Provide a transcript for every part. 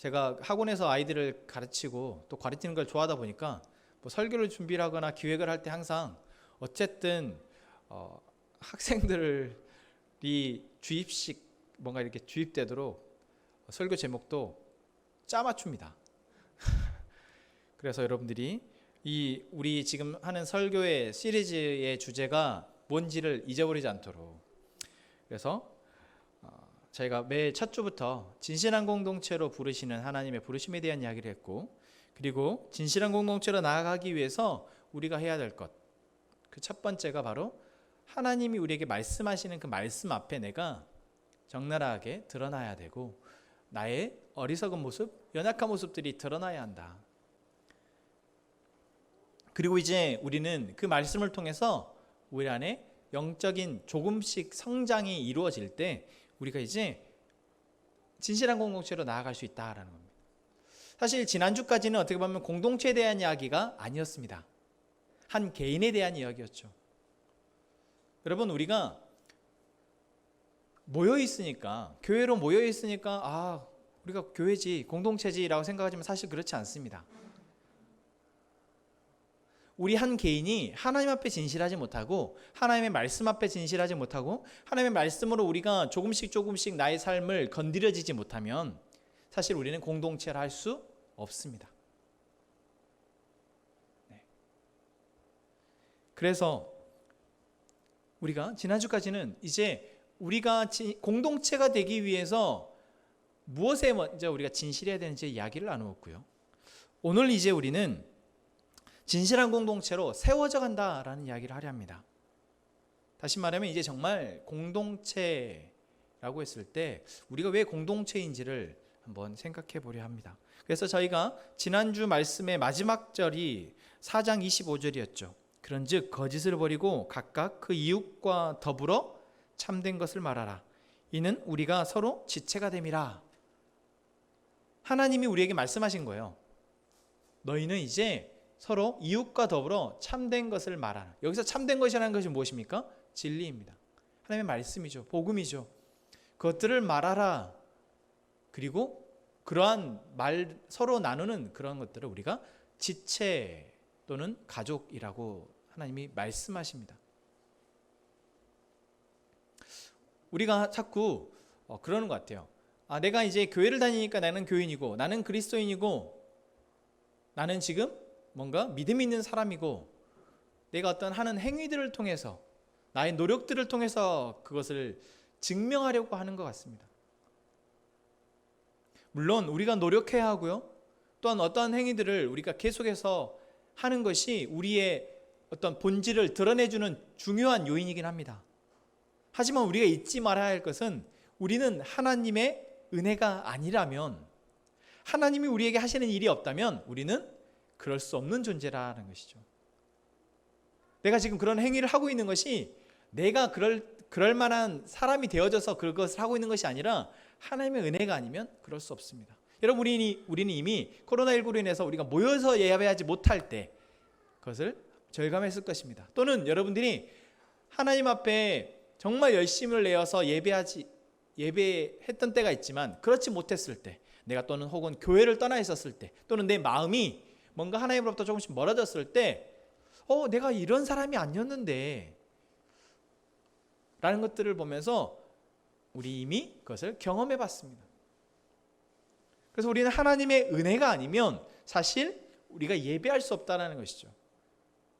제가 학원에서 아이들을 가르치고 또 가르치는 걸 좋아하다 보니까 뭐 설교를 준비를 하거나 기획을 할 때 항상 어쨌든 학생들이 주입식 뭔가 이렇게 주입되도록 설교 제목도 짜맞춥니다. 그래서 여러분들이 우리 지금 하는 설교의 시리즈의 주제가 뭔지를 잊어버리지 않도록, 그래서 저희가 매 첫 주부터 진실한 공동체로 부르시는 하나님의 부르심에 대한 이야기를 했고, 그리고 진실한 공동체로 나아가기 위해서 우리가 해야 될 것, 그 첫 번째가 바로 하나님이 우리에게 말씀하시는 그 말씀 앞에 내가 적나라하게 드러나야 되고, 나의 어리석은 모습, 연약한 모습들이 드러나야 한다. 그리고 이제 우리는 그 말씀을 통해서 우리 안에 영적인 조금씩 성장이 이루어질 때 우리가 이제 진실한 공동체로 나아갈 수 있다라는 겁니다. 사실 지난주까지는 어떻게 보면 공동체에 대한 이야기가 아니었습니다. 한 개인에 대한 이야기였죠. 여러분, 우리가 모여있으니까, 교회로 모여있으니까 우리가 교회지, 공동체지라고 생각하지만 사실 그렇지 않습니다. 우리 한 개인이 하나님 앞에 진실하지 못하고, 하나님의 말씀 앞에 진실하지 못하고, 하나님의 말씀으로 우리가 조금씩 나의 삶을 건드려지지 못하면 사실 우리는 공동체를 할 수 없습니다. 네. 그래서 우리가 지난주까지는 이제 우리가 공동체가 되기 위해서 무엇에 먼저 우리가 진실해야 되는지 이야기를 나누었고요. 오늘 이제 우리는 진실한 공동체로 세워져 간다라는 이야기를 하려 합니다. 다시 말하면 이제 정말 공동체라고 했을 때 우리가 왜 공동체인지를 한번 생각해 보려 합니다. 그래서 저희가 지난주 말씀의 마지막 절이 4장 25절이었죠. 그런즉 거짓을 버리고 각각 그 이웃과 더불어 참된 것을 말하라. 이는 우리가 서로 지체가 됨이라. 하나님이 우리에게 말씀하신 거예요. 너희는 이제 서로 이웃과 더불어 참된 것을 말하라. 여기서 참된 것이라는 것이 무엇입니까? 진리입니다. 하나님의 말씀이죠. 복음이죠. 그것들을 말하라. 그리고 그러한 서로 나누는 그런 것들을 우리가 지체 또는 가족이라고 하나님이 말씀하십니다. 우리가 자꾸 그러는 것 같아요. 내가 이제 교회를 다니니까 나는 교인이고, 나는 그리스도인이고, 나는 지금 뭔가 믿음 있는 사람이고, 내가 어떤 하는 행위들을 통해서, 나의 노력들을 통해서 그것을 증명하려고 하는 것 같습니다. 물론 우리가 노력해야 하고요, 또한 어떠한 행위들을 우리가 계속해서 하는 것이 우리의 어떤 본질을 드러내주는 중요한 요인이긴 합니다. 하지만 우리가 잊지 말아야 할 것은, 우리는 하나님의 은혜가 아니라면, 하나님이 우리에게 하시는 일이 없다면 우리는 그럴 수 없는 존재라는 것이죠. 내가 지금 그런 행위를 하고 있는 것이 내가 그럴 만한 사람이 되어져서 그것을 하고 있는 것이 아니라 하나님의 은혜가 아니면 그럴 수 없습니다. 여러분, 우리는 이미 코로나19로 인해서 우리가 모여서 예배하지 못할 때 그것을 절감했을 것입니다. 또는 여러분들이 하나님 앞에 정말 열심을 내어서 예배했던 때가 있지만 그렇지 못했을 때, 내가 또는 혹은 교회를 떠나 있었을 때, 또는 내 마음이 뭔가 하나님으로부터 조금씩 멀어졌을 때, 내가 이런 사람이 아니었는데 라는 것들을 보면서 우리 이미 그것을 경험해 봤습니다. 그래서 우리는 하나님의 은혜가 아니면 사실 우리가 예배할 수 없다는 것이죠.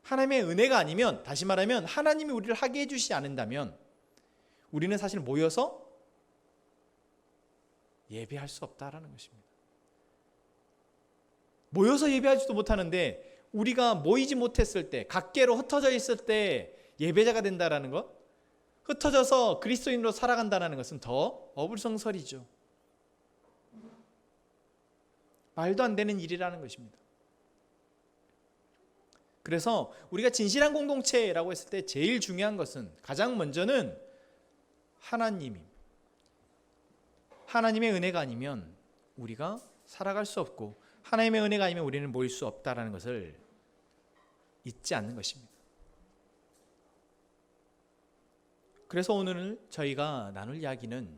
하나님의 은혜가 아니면, 다시 말하면 하나님이 우리를 하게 해주시지 않는다면 우리는 사실 모여서 예배할 수 없다는 것입니다. 모여서 예배하지도 못하는데 우리가 모이지 못했을 때, 각계로 흩어져 있을 때 예배자가 된다는 것, 흩어져서 그리스도인으로 살아간다는 것은 더 어불성설이죠. 말도 안 되는 일이라는 것입니다. 그래서 우리가 진실한 공동체라고 했을 때 제일 중요한 것은, 가장 먼저는 하나님의 은혜가 아니면 우리가 살아갈 수 없고, 하나님의 은혜가 아니면 우리는 모일 수 없다는 것을 잊지 않는 것입니다. 그래서 오늘 저희가 나눌 이야기는,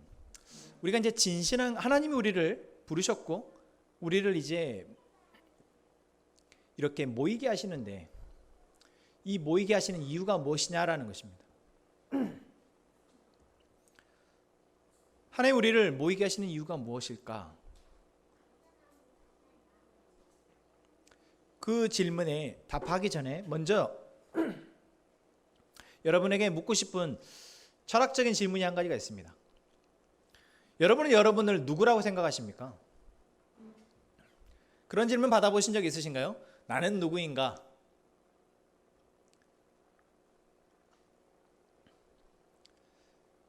우리가 이제 진실한, 하나님이 우리를 부르셨고 우리를 이제 이렇게 모이게 하시는데 이 모이게 하시는 이유가 무엇이냐라는 것입니다. 하나님 우리를 모이게 하시는 이유가 무엇일까? 그 질문에 답하기 전에 먼저 여러분에게 묻고 싶은 철학적인 질문이 한 가지가 있습니다. 여러분은 여러분을 누구라고 생각하십니까? 그런 질문 받아보신 적 있으신가요? 나는 누구인가?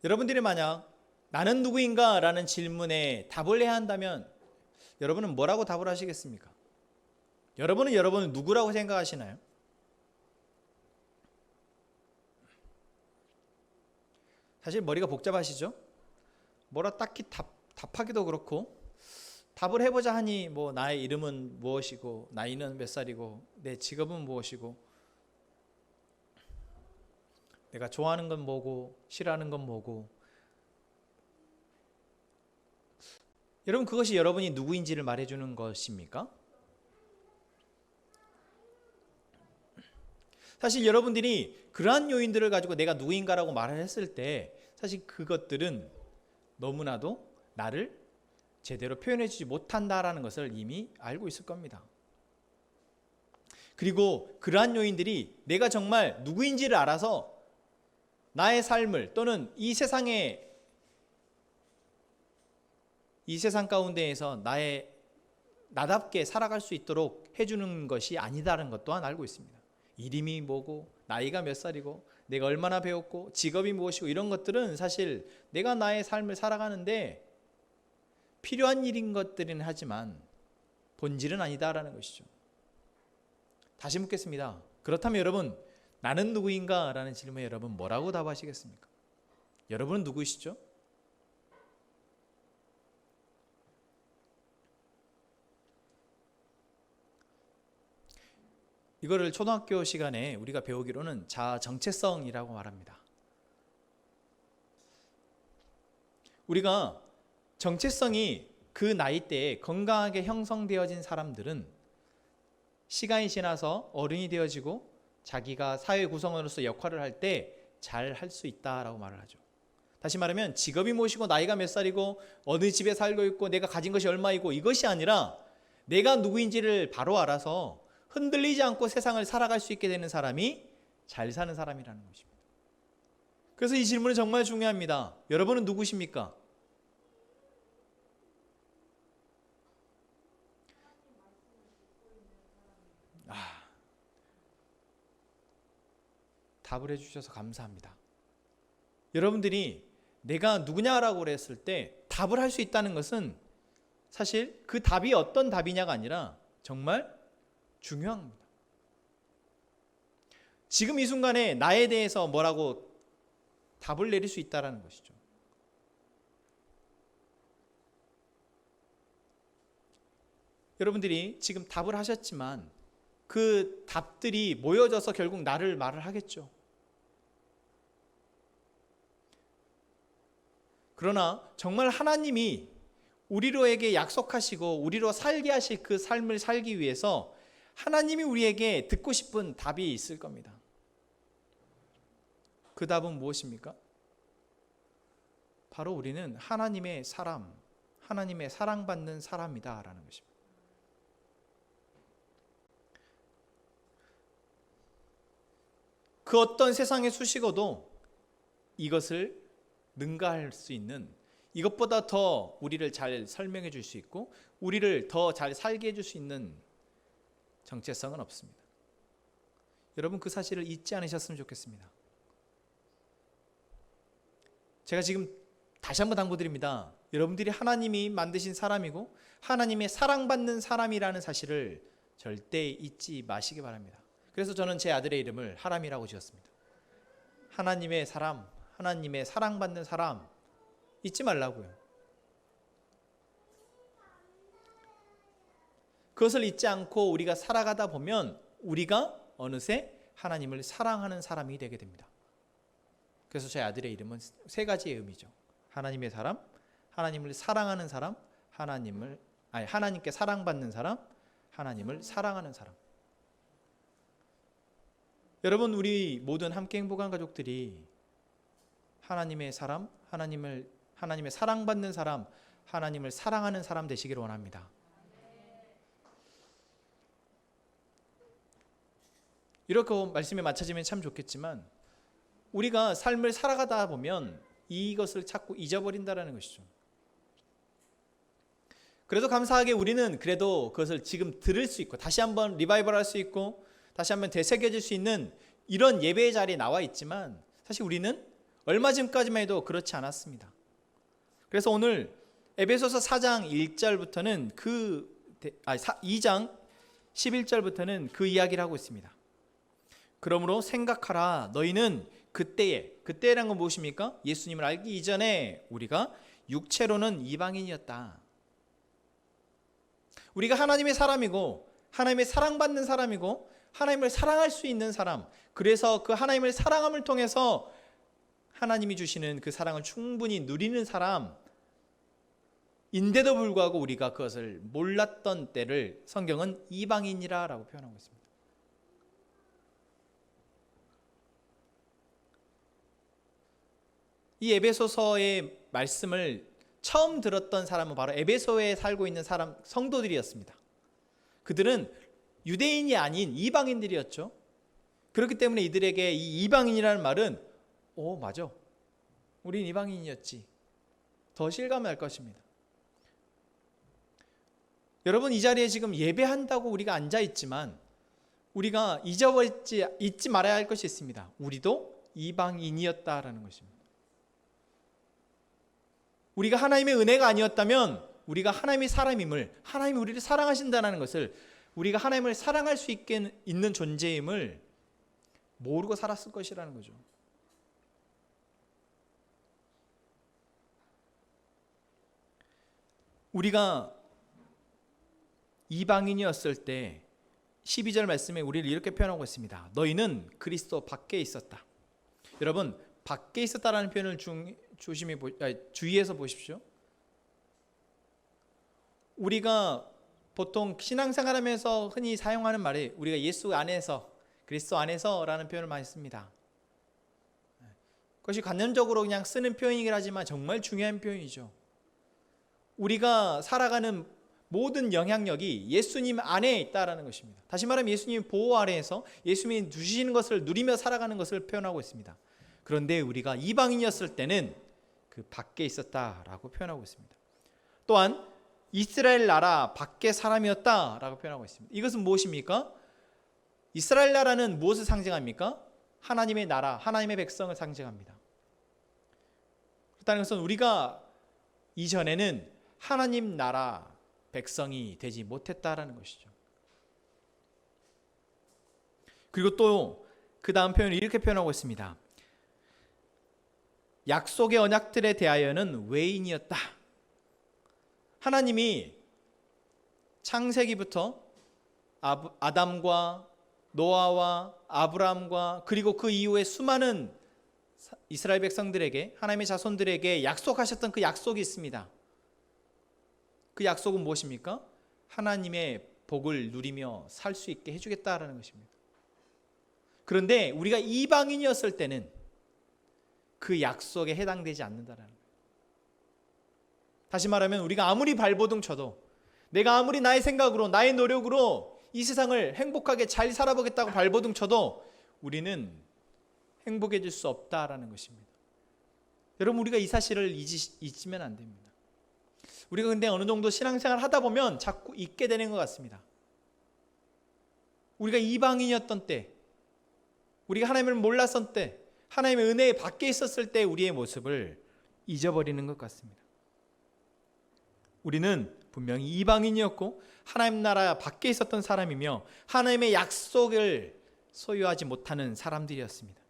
여러분들이 만약 나는 누구인가? 라는 질문에 답을 해야 한다면 여러분은 뭐라고 답을 하시겠습니까? 여러분은 여러분을 누구라고 생각하시나요? 사실 머리가 복잡하시죠? 뭐라 딱히 답하기도 그렇고 답을 해보자 하니 뭐 나의 이름은 무엇이고 나이는 몇 살이고 내 직업은 무엇이고 내가 좋아하는 건 뭐고 싫어하는 건 뭐고 여러분 그것이 여러분이 누구인지를 말해주는 것입니까? 사실 여러분들이 그러한 요인들을 가지고 내가 누구인가라고 말을 했을 때 사실 그것들은 너무나도 나를 제대로 표현해주지 못한다라는 것을 이미 알고 있을 겁니다. 그리고 그러한 요인들이 내가 정말 누구인지를 알아서 나의 삶을 또는 이 세상 가운데에서 나답게 살아갈 수 있도록 해주는 것이 아니다라는 것 또한 알고 있습니다. 이름이 뭐고 나이가 몇 살이고 내가 얼마나 배웠고 직업이 무엇이고 이런 것들은 사실 내가 나의 삶을 살아가는데 필요한 일인 것들은 하지만 본질은 아니다라는 것이죠. 다시 묻겠습니다. 그렇다면 여러분 나는 누구인가? 라는 질문에 여러분 뭐라고 답하시겠습니까? 여러분은 누구이시죠? 이거를 초등학교 시간에 우리가 배우기로는 자아 정체성이라고 말합니다. 우리가 정체성이 그 나이대에 건강하게 형성되어진 사람들은 시간이 지나서 어른이 되어지고 자기가 사회 구성원으로서 역할을 할 때 잘 할 수 있다라고 말을 하죠. 다시 말하면 직업이 무엇이고 나이가 몇 살이고 어느 집에 살고 있고 내가 가진 것이 얼마이고 이것이 아니라 내가 누구인지를 바로 알아서 흔들리지 않고 세상을 살아갈 수 있게 되는 사람이 잘 사는 사람이라는 것입니다. 그래서 이 질문은 정말 중요합니다. 여러분은 누구십니까? 답을 해주셔서 감사합니다. 여러분들이 내가 누구냐라고 그랬을 때 답을 할 수 있다는 것은 사실 그 답이 어떤 답이냐가 아니라 정말 중요합니다. 지금 이 순간에 나에 대해서 뭐라고 답을 내릴 수 있다는 것이죠. 여러분들이 지금 답을 하셨지만 그 답들이 모여져서 결국 나를 말을 하겠죠. 그러나 정말 하나님이 우리로에게 약속하시고 우리로 살게 하실 그 삶을 살기 위해서 하나님이 우리에게 듣고 싶은 답이 있을 겁니다. 그 답은 무엇입니까? 바로 우리는 하나님의 사람, 하나님의 사랑받는 사람이다 라는 것입니다. 그 어떤 세상의 수식어도 이것을 능가할 수 있는, 이것보다 더 우리를 잘 설명해 줄 수 있고 우리를 더 잘 살게 해줄 수 있는 정체성은 없습니다. 여러분 그 사실을 잊지 않으셨으면 좋겠습니다. 제가 지금 다시 한번 당부드립니다. 여러분들이 하나님이 만드신 사람이고 하나님의 사랑받는 사람이라는 사실을 절대 잊지 마시기 바랍니다. 그래서 저는 제 아들의 이름을 하람이라고 지었습니다. 하나님의 사람, 하나님의 사랑받는 사람 잊지 말라고요. 그것을 잊지 않고 우리가 살아가다 보면 우리가 어느새 하나님을 사랑하는 사람이 되게 됩니다. 그래서 제 아들의 이름은 세 가지의 의미죠. 하나님의 사람, 하나님을 사랑하는 사람, 하나님께 사랑받는 사람, 하나님을 사랑하는 사람. 여러분, 우리 모든 함께 행복한 가족들이 하나님의 사람, 하나님의 사랑받는 사람, 하나님을 사랑하는 사람 되시기를 원합니다. 이렇게 말씀에 맞춰지면 참 좋겠지만 우리가 삶을 살아가다 보면 이것을 자꾸 잊어버린다는 것이죠. 그래도 감사하게 우리는 그래도 그것을 지금 들을 수 있고 다시 한번 리바이벌 할 수 있고 다시 한번 되새겨질 수 있는 이런 예배의 자리에 나와 있지만 사실 우리는 얼마 전까지만 해도 그렇지 않았습니다. 그래서 오늘 에베소서 4장 1절부터는 2장 11절부터는 그 이야기를 하고 있습니다. 그러므로 생각하라. 너희는 그때라는 건 무엇입니까? 예수님을 알기 이전에 우리가 육체로는 이방인이었다. 우리가 하나님의 사람이고 하나님의 사랑받는 사람이고 하나님을 사랑할 수 있는 사람, 그래서 그 하나님을 사랑함을 통해서 하나님이 주시는 그 사랑을 충분히 누리는 사람인데도 불구하고 우리가 그것을 몰랐던 때를 성경은 이방인이라고 표현하고 있습니다. 이 에베소서의 말씀을 처음 들었던 사람은 바로 에베소에 살고 있는 성도들이었습니다. 그들은 유대인이 아닌 이방인들이었죠. 그렇기 때문에 이들에게 이 이방인이라는 말은 맞아, 우린 이방인이었지, 더 실감할 것입니다. 여러분, 이 자리에 지금 예배한다고 우리가 앉아있지만 우리가 잊지 말아야 할 것이 있습니다. 우리도 이방인이었다라는 것입니다. 우리가 하나님의 은혜가 아니었다면 우리가 하나님의 사람임을, 하나님이 우리를 사랑하신다는 것을, 우리가 하나님을 사랑할 수 있는 존재임을 모르고 살았을 것이라는 거죠. 우리가 이방인이었을 때 12절 말씀에 우리를 이렇게 표현하고 있습니다. 너희는 그리스도 밖에 있었다. 여러분, 밖에 있었다라는 표현을 주의해서 보십시오. 우리가 보통 신앙생활하면서 흔히 사용하는 말이 우리가 예수 안에서, 그리스도 안에서라는 표현을 많이 씁니다. 그것이 관념적으로 그냥 쓰는 표현이긴 하지만 정말 중요한 표현이죠. 우리가 살아가는 모든 영향력이 예수님 안에 있다라는 것입니다. 다시 말하면 예수님 보호 아래에서 예수님이 주시는 것을 누리며 살아가는 것을 표현하고 있습니다. 그런데 우리가 이방인이었을 때는 그 밖에 있었다라고 표현하고 있습니다. 또한 이스라엘 나라 밖의 사람이었다라고 표현하고 있습니다. 이것은 무엇입니까? 이스라엘 나라는 무엇을 상징합니까? 하나님의 나라, 하나님의 백성을 상징합니다. 그렇다는 것은 우리가 이전에는 하나님 나라 백성이 되지 못했다라는 것이죠. 그리고 또 그 다음 표현을 이렇게 표현하고 있습니다. 약속의 언약들에 대하여는 외인이었다. 하나님이 창세기부터 아담과 노아와 아브라함과 그리고 그 이후에 수많은 이스라엘 백성들에게, 하나님의 자손들에게 약속하셨던 그 약속이 있습니다. 그 약속은 무엇입니까? 하나님의 복을 누리며 살 수 있게 해주겠다라는 것입니다. 그런데 우리가 이방인이었을 때는 그 약속에 해당되지 않는다라는 거예요. 다시 말하면 우리가 아무리 발버둥 쳐도, 내가 아무리 나의 생각으로, 나의 노력으로 이 세상을 행복하게 잘 살아보겠다고 발버둥 쳐도 우리는 행복해질 수 없다라는 것입니다. 여러분, 우리가 이 사실을 잊으면 안 됩니다. 우리가 근데 어느 정도 신앙생활 하다 보면 자꾸 잊게 되는 것 같습니다. 우리가 이방인이었던 때, 우리가 하나님을 몰랐을 때, 하나님의 은혜 밖에 있었을 때 우리의 모습을 잊어버리는 것 같습니다. 우리는 분명히 이방인이었고 하나님 나라 밖에 있었던 사람이며 하나님의 약속을 소유하지 못하는 사람들이었습니다.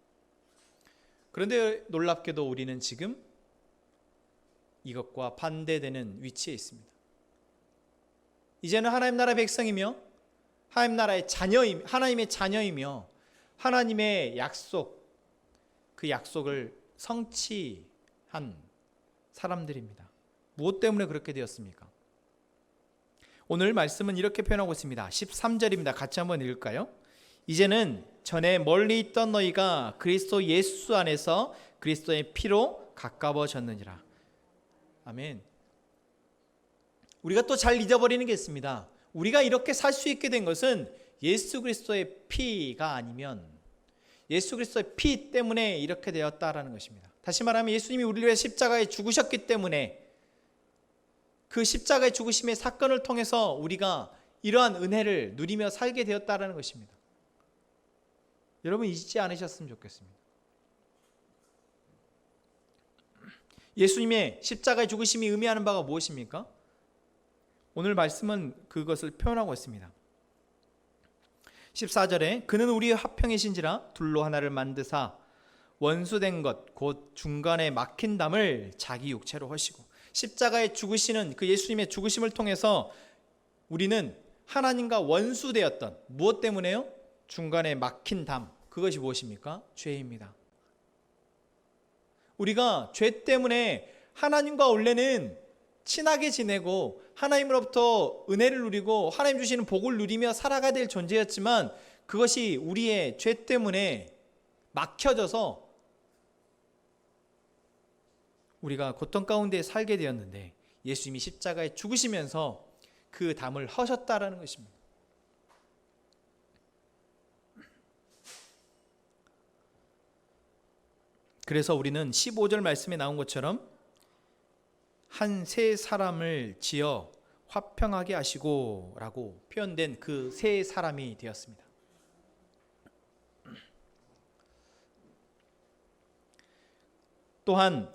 그런데 놀랍게도 우리는 지금 이것과 반대되는 위치에 있습니다. 이제는 하나님 나라 백성이며 하나님 나라의 하나님의 자녀이며 하나님의 약속, 그 약속을 성취한 사람들입니다. 무엇 때문에 그렇게 되었습니까? 오늘 말씀은 이렇게 표현하고 있습니다. 13절입니다. 같이 한번 읽을까요? 이제는 전에 멀리 있던 너희가 그리스도 예수 안에서 그리스도의 피로 가까워졌느니라. 아멘. 우리가 또 잘 잊어버리는 게 있습니다. 우리가 이렇게 살 수 있게 된 것은 예수 그리스도의 피가 아니면, 예수 그리스도의 피 때문에 이렇게 되었다라는 것입니다. 다시 말하면 예수님이 우리를 위해 십자가에 죽으셨기 때문에, 그 십자가의 죽으심의 사건을 통해서 우리가 이러한 은혜를 누리며 살게 되었다라는 것입니다. 여러분 잊지 않으셨으면 좋겠습니다. 예수님의 십자가의 죽으심이 의미하는 바가 무엇입니까? 오늘 말씀은 그것을 표현하고 있습니다. 14절에 그는 우리의 화평이신지라 둘로 하나를 만드사 원수된 것 곧 중간에 막힌 담을 자기 육체로 하시고, 십자가에 죽으시는 그 예수님의 죽으심을 통해서 우리는 하나님과 원수되었던, 무엇 때문에요? 중간에 막힌 담, 그것이 무엇입니까? 죄입니다. 우리가 죄 때문에 하나님과 원래는 친하게 지내고 하나님으로부터 은혜를 누리고 하나님 주시는 복을 누리며 살아가야 될 존재였지만, 그것이 우리의 죄 때문에 막혀져서 우리가 고통 가운데 살게 되었는데, 예수님이 십자가에 죽으시면서 그 담을 허셨다라는 것입니다. 그래서 우리는 15절 말씀에 나온 것처럼 한 세 사람을 지어 화평하게 하시고 라고 표현된 그 세 사람이 되었습니다. 또한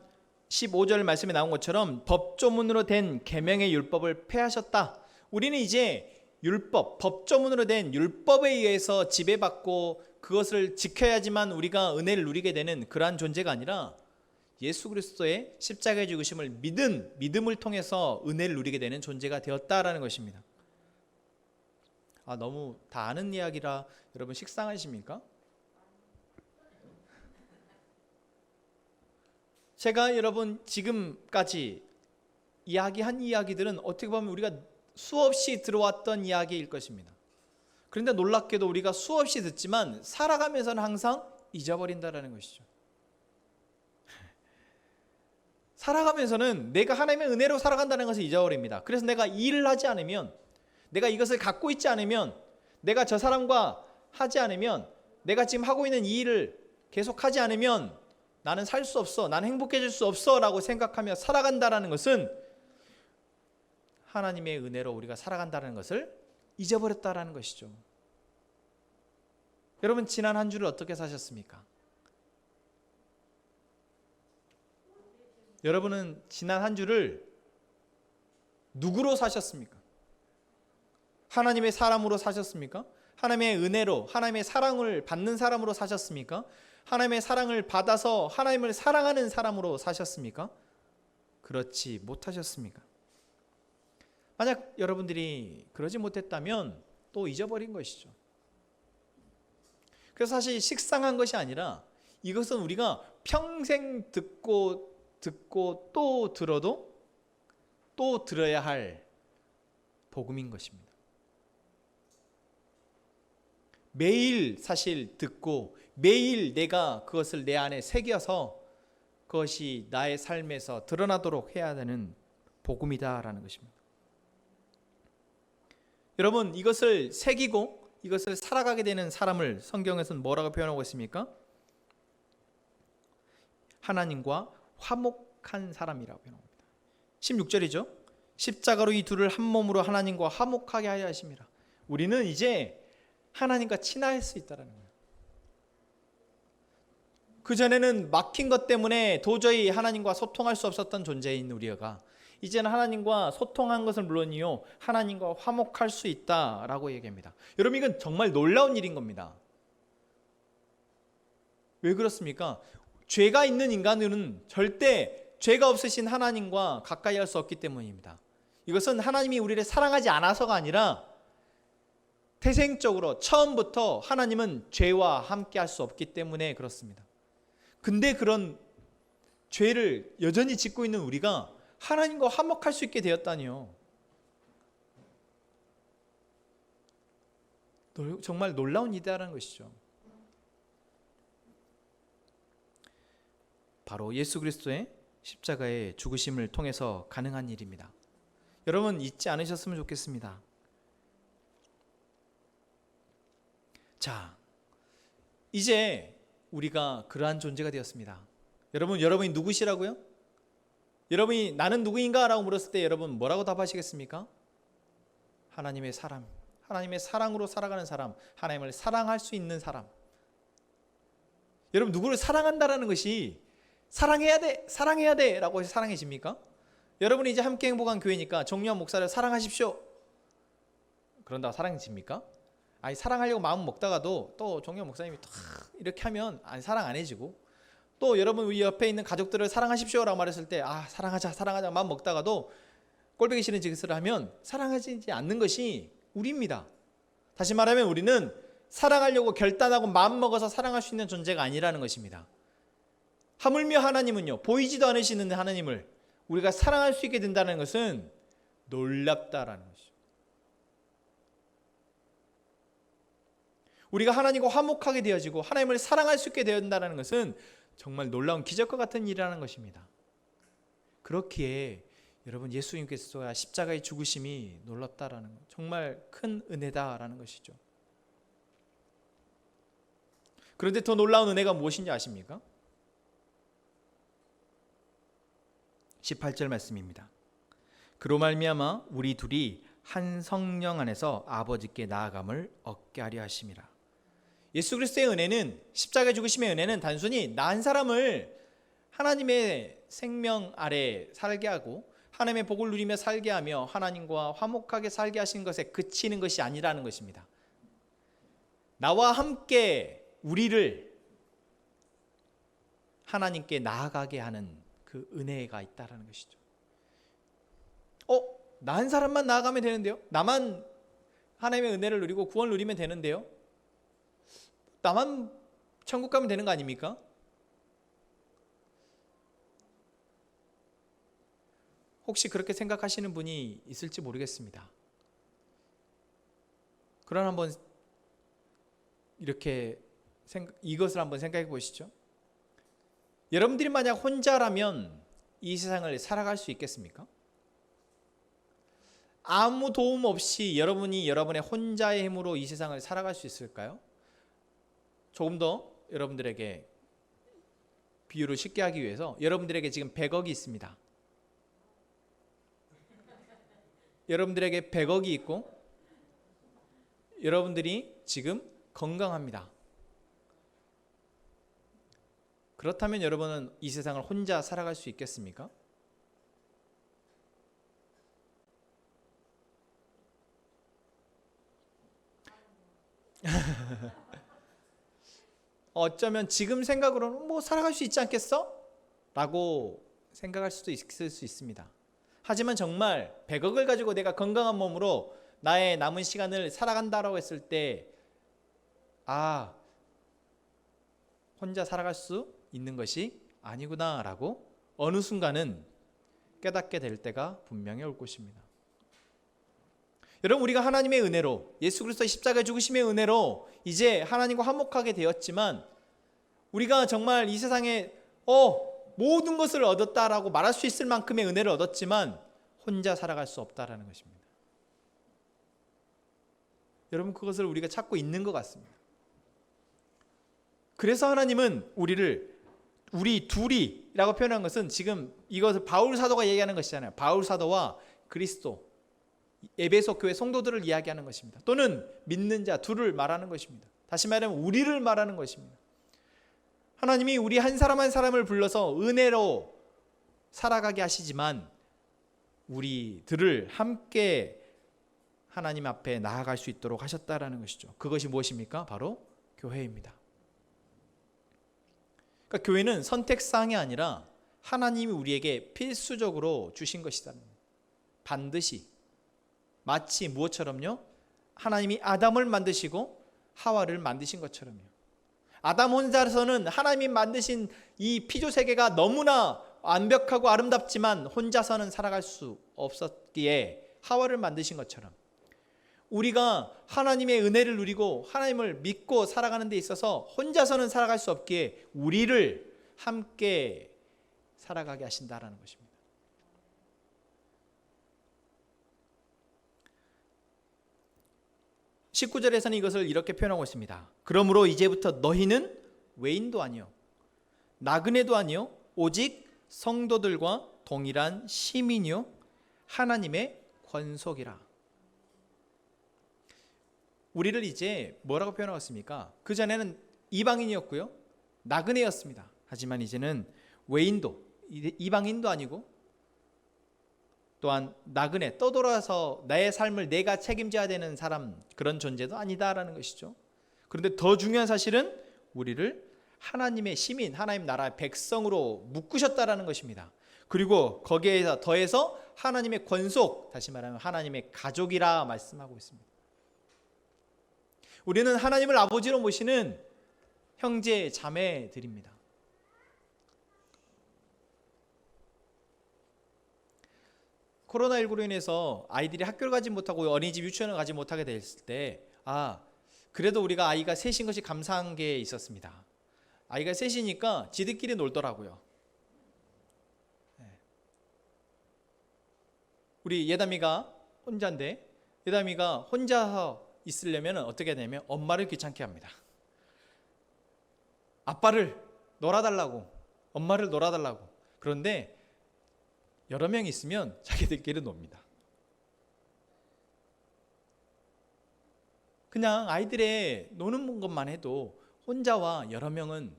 15절 말씀에 나온 것처럼 법조문으로 된 계명의 율법을 폐하셨다. 우리는 이제 율법, 법조문으로 된 율법에 의해서 지배받고 그것을 지켜야지만 우리가 은혜를 누리게 되는 그러한 존재가 아니라, 예수 그리스도의 십자가의 죽으심을 믿음을 통해서 은혜를 누리게 되는 존재가 되었다라는 것입니다. 너무 다 아는 이야기라 여러분 식상하십니까? 제가 여러분 지금까지 이야기한 이야기들은 어떻게 보면 우리가 수없이 들어왔던 이야기일 것입니다. 그런데 놀랍게도 우리가 수없이 듣지만 살아가면서는 항상 잊어버린다는 것이죠. 살아가면서는 내가 하나님의 은혜로 살아간다는 것을 잊어버립니다. 그래서 내가 일을 하지 않으면, 내가 이것을 갖고 있지 않으면, 내가 저 사람과 하지 않으면, 내가 지금 하고 있는 이 일을 계속하지 않으면 나는 살 수 없어, 나는 행복해질 수 없어 라고 생각하며 살아간다는 것은 하나님의 은혜로 우리가 살아간다는 것을 잊어버렸다는 것이죠. 여러분 지난 한 주를 어떻게 사셨습니까? 여러분은 지난 한 주를 누구로 사셨습니까? 하나님의 사람으로 사셨습니까? 하나님의 은혜로, 하나님의 사랑을 받는 사람으로 사셨습니까? 하나님의 사랑을 받아서 하나님을 사랑하는 사람으로 사셨습니까? 그렇지 못하셨습니까? 만약 여러분들이 그러지 못했다면 또 잊어버린 것이죠. 그래서 사실 식상한 것이 아니라 이것은 우리가 평생 듣고 또 들어도 또 들어야 할 복음인 것입니다. 매일 사실 듣고 매일 내가 그것을 내 안에 새겨서 그것이 나의 삶에서 드러나도록 해야 되는 복음이다라는 것입니다. 여러분 이것을 새기고 이것을 살아가게 되는 사람을 성경에서는 뭐라고 표현하고 있습니까? 하나님과 화목한 사람이라고 표현합니다. 16절이죠. 십자가로 이 둘을 한 몸으로 하나님과 화목하게 하여 하심이라. 우리는 이제 하나님과 친할 수 있다는 거예요. 그전에는 막힌 것 때문에 도저히 하나님과 소통할 수 없었던 존재인 우리가 이제는 하나님과 소통한 것은 물론이요 하나님과 화목할 수 있다라고 얘기합니다. 여러분 이건 정말 놀라운 일인 겁니다. 왜 그렇습니까? 죄가 있는 인간은 절대 죄가 없으신 하나님과 가까이 할 수 없기 때문입니다. 이것은 하나님이 우리를 사랑하지 않아서가 아니라 태생적으로 처음부터 하나님은 죄와 함께 할 수 없기 때문에 그렇습니다. 근데 그런 죄를 여전히 짓고 있는 우리가 하나님과 화목할 수 있게 되었다니요. 정말 놀라운 일이라는 것이죠. 바로 예수 그리스도의 십자가의 죽으심을 통해서 가능한 일입니다. 여러분 잊지 않으셨으면 좋겠습니다. 자, 이제 우리가 그러한 존재가 되었습니다. 여러분이 누구시라고요? 여러분이 나는 누구인가? 라고 물었을 때 여러분 뭐라고 답하시겠습니까? 하나님의 사람, 하나님의 사랑으로 살아가는 사람, 하나님을 사랑할 수 있는 사람. 여러분 누구를 사랑한다라는 것이 사랑해야 돼 라고 해서 사랑해집니까? 여러분이 이제 함께 행복한 교회니까 정유한 목사를 사랑하십시오 그런다고 사랑해집니까? 아니 사랑하려고 마음 먹다가도 또 정유한 목사님이 이렇게 하면 사랑 안 해지고, 또 여러분 우리 옆에 있는 가족들을 사랑하십시오 라고 말했을 때 사랑하자 마음 먹다가도 꼴보기 싫은 짓을 하면 사랑하지 않는 것이 우리입니다. 다시 말하면 우리는 사랑하려고 결단하고 마음 먹어서 사랑할 수 있는 존재가 아니라는 것입니다. 하물며 하나님은요, 보이지도 않으시는 하나님을 우리가 사랑할 수 있게 된다는 것은 놀랍다라는 것이죠. 우리가 하나님과 화목하게 되어지고 하나님을 사랑할 수 있게 된다는 것은 정말 놀라운 기적과 같은 일이라는 것입니다. 그렇기에 여러분 예수님께서 십자가의 죽으심이 놀랍다라는 것, 정말 큰 은혜다라는 것이죠. 그런데 더 놀라운 은혜가 무엇인지 아십니까? 18절 말씀입니다. 그로 말미암아 우리 둘이 한 성령 안에서 아버지께 나아감을 얻게 하려 하심이라. 예수 그리스도의 은혜는, 십자가의 죽으심의 은혜는 단순히 나 한 사람을 하나님의 생명 아래 살게 하고 하나님의 복을 누리며 살게 하며 하나님과 화목하게 살게 하신 것에 그치는 것이 아니라는 것입니다. 나와 함께 우리를 하나님께 나아가게 하는 그 은혜가 있다라는 것이죠. 나 한 사람만 나아가면 되는데요? 나만 하나님의 은혜를 누리고 구원을 누리면 되는데요? 나만 천국 가면 되는 거 아닙니까? 혹시 그렇게 생각하시는 분이 있을지 모르겠습니다. 그러나 한번 이것을 한번 생각해 보시죠. 여러분들이 만약 혼자라면 이 세상을 살아갈 수 있겠습니까? 아무 도움 없이 여러분이 여러분의 혼자의 힘으로 이 세상을 살아갈 수 있을까요? 조금 더 여러분들에게 비유를 쉽게 하기 위해서 여러분들에게 지금 100억이 있습니다. 여러분들에게 100억이 있고 여러분들이 지금 건강합니다. 그렇다면 여러분은 이 세상을 혼자 살아갈 수 있겠습니까? 어쩌면 지금 생각으로는 살아갈 수 있지 않겠어? 라고 생각할 수도 있을 수 있습니다. 하지만 정말 100억을 가지고 내가 건강한 몸으로 나의 남은 시간을 살아간다라고 했을 때 혼자 살아갈 수 있는 것이 아니구나 라고 어느 순간은 깨닫게 될 때가 분명히 올 것입니다. 여러분, 우리가 하나님의 은혜로, 예수 그리스도의 십자가의 죽으심의 은혜로 이제 하나님과 화목하게 되었지만, 우리가 정말 이 세상에 모든 것을 얻었다라고 말할 수 있을 만큼의 은혜를 얻었지만 혼자 살아갈 수 없다라는 것입니다. 여러분, 그것을 우리가 찾고 있는 것 같습니다. 그래서 하나님은 우리 둘이라고 표현한 것은 지금 이것을 바울 사도가 얘기하는 것이잖아요. 바울 사도와 그리스도, 에베소 교회 성도들을 이야기하는 것입니다. 또는 믿는 자 둘을 말하는 것입니다. 다시 말하면 우리를 말하는 것입니다. 하나님이 우리 한 사람 한 사람을 불러서 은혜로 살아가게 하시지만 우리들을 함께 하나님 앞에 나아갈 수 있도록 하셨다라는 것이죠. 그것이 무엇입니까? 바로 교회입니다. 그러니까 교회는 선택사항이 아니라 하나님이 우리에게 필수적으로 주신 것이다. 반드시. 마치 무엇처럼요? 하나님이 아담을 만드시고 하와를 만드신 것처럼요. 아담 혼자서는 하나님이 만드신 이 피조 세계가 너무나 완벽하고 아름답지만 혼자서는 살아갈 수 없었기에 하와를 만드신 것처럼 우리가 하나님의 은혜를 누리고 하나님을 믿고 살아가는 데 있어서 혼자서는 살아갈 수 없기에 우리를 함께 살아가게 하신다라는 것입니다. (19절에서는) 이것을 이렇게 표현하고 있습니다. 그러므로 이제부터 너희는 외인도 아니요 나그네도 아니요 오직 성도들과 동일한 시민이요 하나님의 권속이라. 우리를 이제 뭐라고 표현하고 있습니까? 그전에는 이방인이었고요, 나그네였습니다. 하지만 이제는 외인도, 이방인도 아니고 또한 나그네, 떠돌아서 나의 삶을 내가 책임져야 되는 사람, 그런 존재도 아니다라는 것이죠. 그런데 더 중요한 사실은 우리를 하나님의 시민, 하나님 나라의 백성으로 묶으셨다라는 것입니다. 그리고 거기에서 더해서 하나님의 권속, 다시 말하면 하나님의 가족이라 말씀하고 있습니다. 우리는 하나님을 아버지로 모시는 형제 자매들입니다. 코로나19로 인해서 아이들이 학교를 가지 못하고 어린이집 유치원을 가지 못하게 됐을 때 그래도 우리가 아이가 셋인 것이 감사한 게 있었습니다. 아이가 셋이니까 지들끼리 놀더라고요. 우리 예담이가 혼자인데 예담이가 혼자서 있으려면 어떻게 되냐면 엄마를 귀찮게 합니다. 아빠를 놀아달라고, 엄마를 놀아달라고. 그런데 여러 명 있으면 자기들끼리 놉니다. 그냥 아이들의 노는 것만 해도 혼자와 여러 명은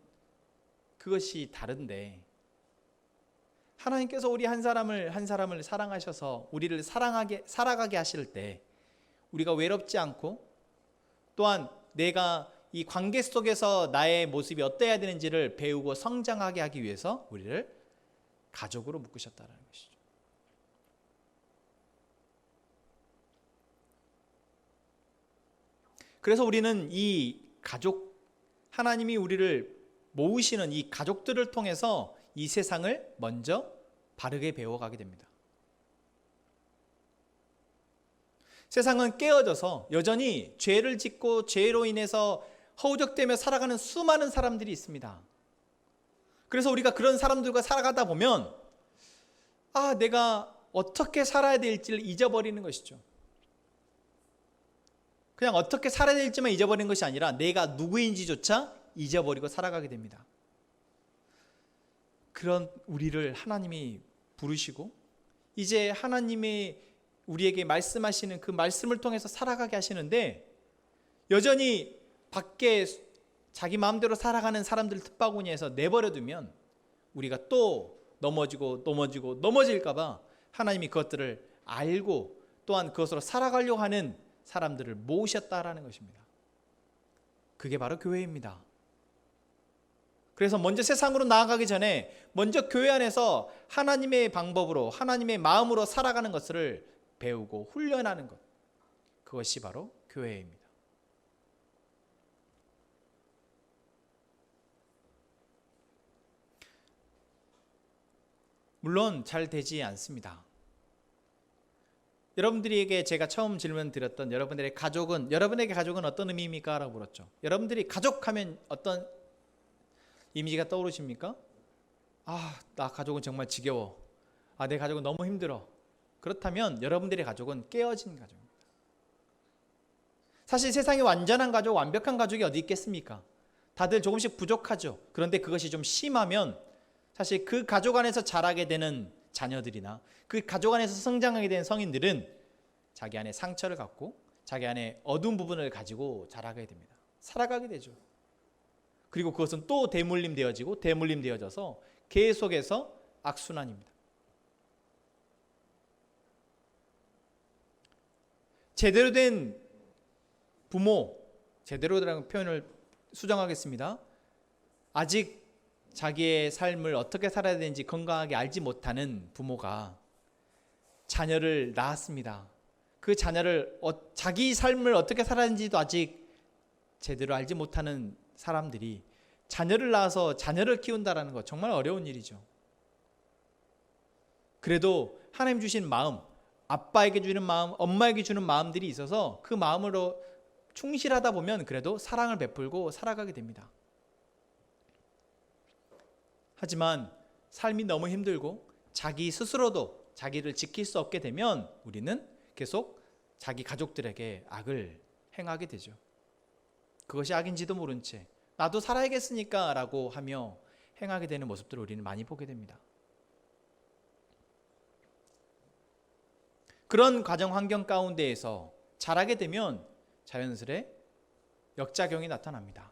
그것이 다른데, 하나님께서 우리 한 사람을 사랑하셔서 우리를 살아가게 하실 때 우리가 외롭지 않고, 또한 내가 이 관계 속에서 나의 모습이 어때야 되는지를 배우고 성장하게 하기 위해서 우리를 가족으로 묶으셨다는 것이죠. 그래서 우리는 이 가족, 하나님이 우리를 모으시는 이 가족들을 통해서 이 세상을 먼저 바르게 배워가게 됩니다. 세상은 깨어져서 여전히 죄를 짓고 죄로 인해서 허우적대며 살아가는 수많은 사람들이 있습니다. 그래서 우리가 그런 사람들과 살아가다 보면 내가 어떻게 살아야 될지를 잊어버리는 것이죠. 그냥 어떻게 살아야 될지만 잊어버리는 것이 아니라 내가 누구인지조차 잊어버리고 살아가게 됩니다. 그런 우리를 하나님이 부르시고 이제 하나님이 우리에게 말씀하시는 그 말씀을 통해서 살아가게 하시는데, 여전히 밖에 자기 마음대로 살아가는 사람들 틈바구니에서 내버려두면 우리가 또 넘어질까 봐 하나님이 그것들을 알고 또한 그것으로 살아가려고 하는 사람들을 모으셨다라는 것입니다. 그게 바로 교회입니다. 그래서 먼저 세상으로 나아가기 전에 먼저 교회 안에서 하나님의 방법으로, 하나님의 마음으로 살아가는 것을 배우고 훈련하는 것, 그것이 바로 교회입니다. 물론 잘 되지 않습니다. 여러분들에게 제가 처음 질문 드렸던 여러분에게 가족은 어떤 의미입니까? 라고 물었죠. 여러분들이 가족하면 어떤 이미지가 떠오르십니까? 나 가족은 정말 지겨워. 내 가족은 너무 힘들어. 그렇다면 여러분들의 가족은 깨어진 가족입니다. 사실 세상에 완전한 가족, 완벽한 가족이 어디 있겠습니까? 다들 조금씩 부족하죠. 그런데 그것이 좀 심하면 사실 그 가족 안에서 자라게 되는 자녀들이나 그 가족 안에서 성장하게 된 성인들은 자기 안에 상처를 갖고 자기 안에 어두운 부분을 가지고 자라게 됩니다. 살아가게 되죠. 그리고 그것은 또 대물림되어져서 계속해서 악순환입니다. 제대로 된 부모, 제대로라는 표현을 수정하겠습니다. 아직 자기의 삶을 어떻게 살아야 되는지 건강하게 알지 못하는 부모가 자녀를 낳았습니다. 그 자녀를 자기 삶을 어떻게 살아야 하는지도 아직 제대로 알지 못하는 사람들이 자녀를 낳아서 자녀를 키운다는 것, 정말 어려운 일이죠. 그래도 하나님 주신 마음, 아빠에게 주는 마음, 엄마에게 주는 마음들이 있어서 그 마음으로 충실하다 보면 그래도 사랑을 베풀고 살아가게 됩니다. 하지만 삶이 너무 힘들고 자기 스스로도 자기를 지킬 수 없게 되면 우리는 계속 자기 가족들에게 악을 행하게 되죠. 그것이 악인지도 모른 채 나도 살아야겠으니까 라고 하며 행하게 되는 모습들을 우리는 많이 보게 됩니다. 그런 가정 환경 가운데에서 자라게 되면 자연스레 역작용이 나타납니다.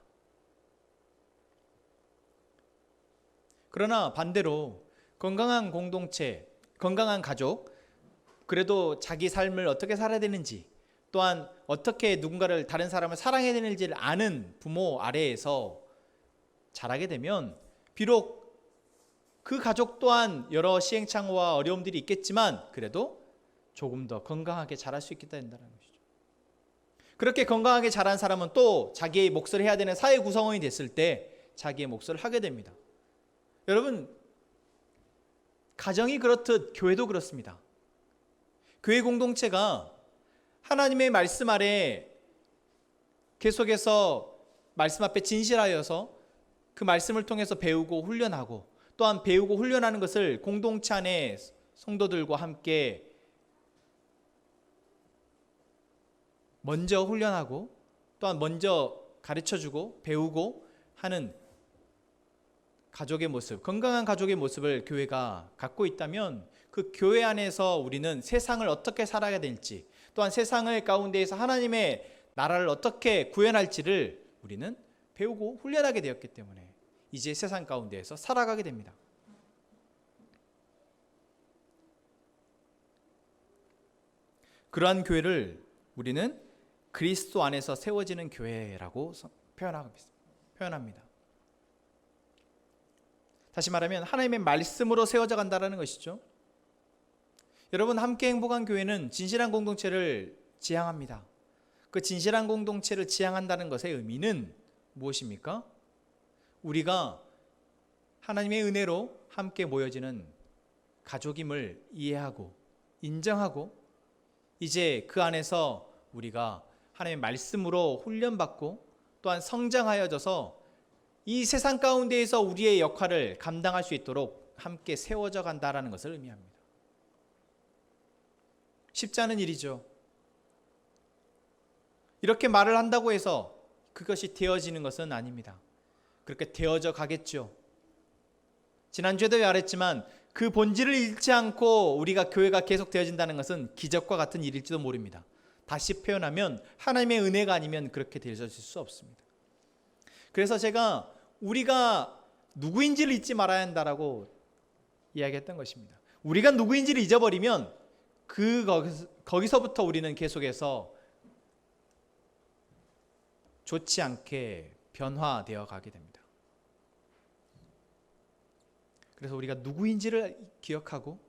그러나 반대로 건강한 공동체, 건강한 가족, 그래도 자기 삶을 어떻게 살아야 되는지, 또한 어떻게 누군가를, 다른 사람을 사랑해야 되는지를 아는 부모 아래에서 자라게 되면 비록 그 가족 또한 여러 시행착오와 어려움들이 있겠지만 그래도 조금 더 건강하게 자랄 수 있게 된다는 것이죠. 그렇게 건강하게 자란 사람은 또 자기의 몫을 해야 되는 사회 구성원이 됐을 때 자기의 몫을 하게 됩니다. 여러분, 가정이 그렇듯 교회도 그렇습니다. 교회 공동체가 하나님의 말씀 아래 계속해서 말씀 앞에 진실하여서 그 말씀을 통해서 배우고 훈련하고, 또한 배우고 훈련하는 것을 공동체 안에 성도들과 함께 먼저 훈련하고 또한 먼저 가르쳐주고 배우고 하는 가족의 모습, 건강한 가족의 모습을 교회가 갖고 있다면 그 교회 안에서 우리는 세상을 어떻게 살아야 될지, 또한 세상을 가운데에서 하나님의 나라를 어떻게 구현할지를 우리는 배우고 훈련하게 되었기 때문에 이제 세상 가운데에서 살아가게 됩니다. 그러한 교회를 우리는 그리스도 안에서 세워지는 교회라고 표현합니다. 다시 말하면 하나님의 말씀으로 세워져 간다는 것이죠. 여러분, 함께 행복한 교회는 진실한 공동체를 지향합니다. 그 진실한 공동체를 지향한다는 것의 의미는 무엇입니까? 우리가 하나님의 은혜로 함께 모여지는 가족임을 이해하고 인정하고 이제 그 안에서 우리가 하나님의 말씀으로 훈련받고 또한 성장하여져서 이 세상 가운데에서 우리의 역할을 감당할 수 있도록 함께 세워져 간다는 것을 의미합니다. 쉽지 않은 일이죠. 이렇게 말을 한다고 해서 그것이 되어지는 것은 아닙니다. 그렇게 되어져 가겠죠. 지난주에도 말했지만 그 본질을 잃지 않고 우리가 교회가 계속 되어진다는 것은 기적과 같은 일일지도 모릅니다. 다시 표현하면 하나님의 은혜가 아니면 그렇게 되어질 수 없습니다. 그래서 제가 우리가 누구인지를 잊지 말아야 한다라고 이야기했던 것입니다. 우리가 누구인지를 잊어버리면 거기서부터 우리는 계속해서 좋지 않게 변화되어 가게 됩니다. 그래서 우리가 누구인지를 기억하고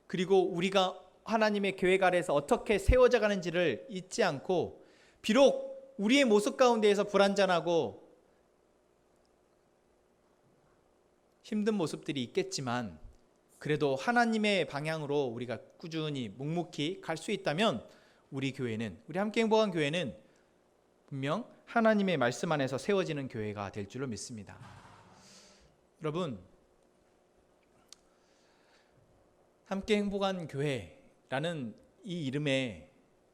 그리고 우리가 하나님의 계획 아래에서 어떻게 세워져 가는지를 잊지 않고 비록 우리의 모습 가운데에서 불완전하고 힘든 모습들이 있겠지만 그래도 하나님의 방향으로 우리가 꾸준히 묵묵히 갈 수 있다면 우리 교회는, 우리 함께 행복한 교회는 분명 하나님의 말씀 안에서 세워지는 교회가 될 줄로 믿습니다. 여러분, 함께 행복한 교회라는 이 이름의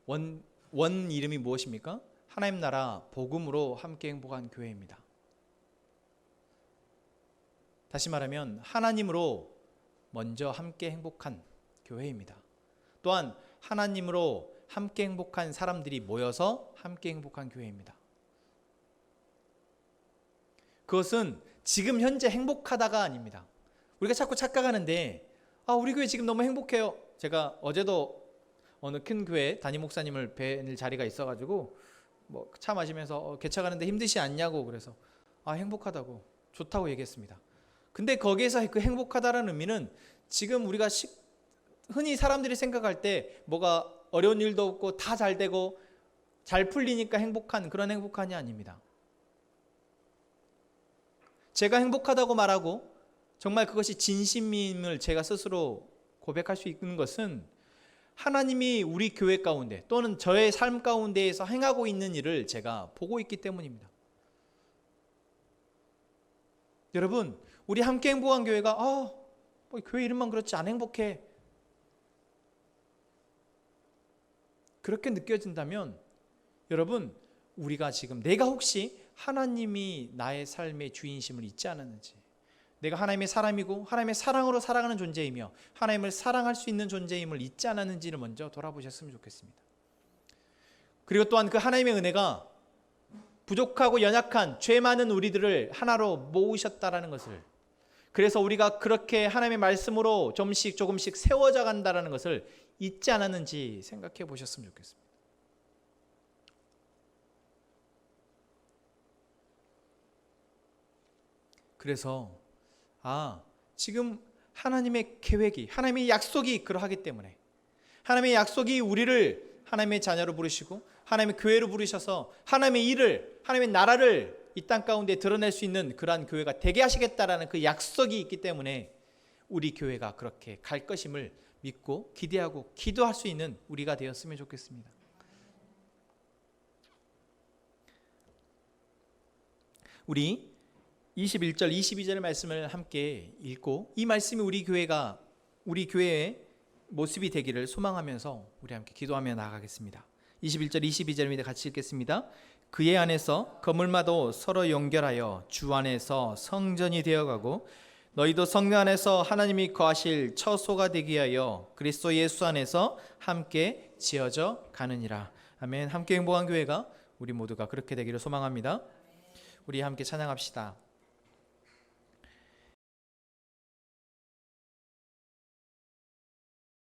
원 이름이 무엇입니까? 하나님 나라 복음으로 함께 행복한 교회입니다. 다시 말하면 하나님으로 먼저 함께 행복한 교회입니다. 또한 하나님으로 함께 행복한 사람들이 모여서 함께 행복한 교회입니다. 그것은 지금 현재 행복하다가 아닙니다. 우리가 자꾸 착각하는데 우리 교회 지금 너무 행복해요. 제가 어제도 어느 큰 교회 담임 목사님을 뵐 자리가 있어가지고 차 마시면서 개척하는데 힘드시 않냐고 그래서 행복하다고 좋다고 얘기했습니다. 근데 거기에서 그 행복하다라는 의미는 지금 우리가 흔히 사람들이 생각할 때 뭐가 어려운 일도 없고 다 잘 되고 잘 풀리니까 행복한 그런 행복한이 아닙니다. 제가 행복하다고 말하고 정말 그것이 진심임을 제가 스스로 고백할 수 있는 것은 하나님이 우리 교회 가운데 또는 저의 삶 가운데에서 행하고 있는 일을 제가 보고 있기 때문입니다. 여러분, 우리 함께 행복한 교회가 뭐 교회 이름만 그렇지 안 행복해, 그렇게 느껴진다면 여러분, 우리가 지금 내가 혹시 하나님이 나의 삶의 주인심을 잊지 않았는지, 내가 하나님의 사람이고 하나님의 사랑으로 살아가는 존재이며 하나님을 사랑할 수 있는 존재임을 잊지 않았는지를 먼저 돌아보셨으면 좋겠습니다. 그리고 또한 그 하나님의 은혜가 부족하고 연약한 죄 많은 우리들을 하나로 모으셨다라는 것을, 그래서 우리가 그렇게 하나님의 말씀으로 조금씩 세워져 간다라는 것을 잊지 않았는지 생각해 보셨으면 좋겠습니다. 그래서 지금 하나님의 계획이, 하나님의 약속이 그러하기 때문에, 하나님의 약속이 우리를 하나님의 자녀로 부르시고 하나님의 교회로 부르셔서 하나님의 일을, 하나님의 나라를 이 땅 가운데 드러낼 수 있는 그러한 교회가 되게 하시겠다라는 그 약속이 있기 때문에 우리 교회가 그렇게 갈 것임을 믿고 기대하고 기도할 수 있는 우리가 되었으면 좋겠습니다. 우리 21절, 22절의 말씀을 함께 읽고 이 말씀이 우리 교회의 모습이 되기를 소망하면서 우리 함께 기도하며 나아가겠습니다. 21절, 22절입니다. 같이 읽겠습니다. 그의 안에서 건물마도 서로 연결하여 주 안에서 성전이 되어가고 너희도 성령 안에서 하나님이 거하실 처소가 되게 하여 그리스도 예수 안에서 함께 지어져 가느니라. 아멘. 함께 행복한 교회가 우리 모두가 그렇게 되기를 소망합니다. 우리 함께 찬양합시다.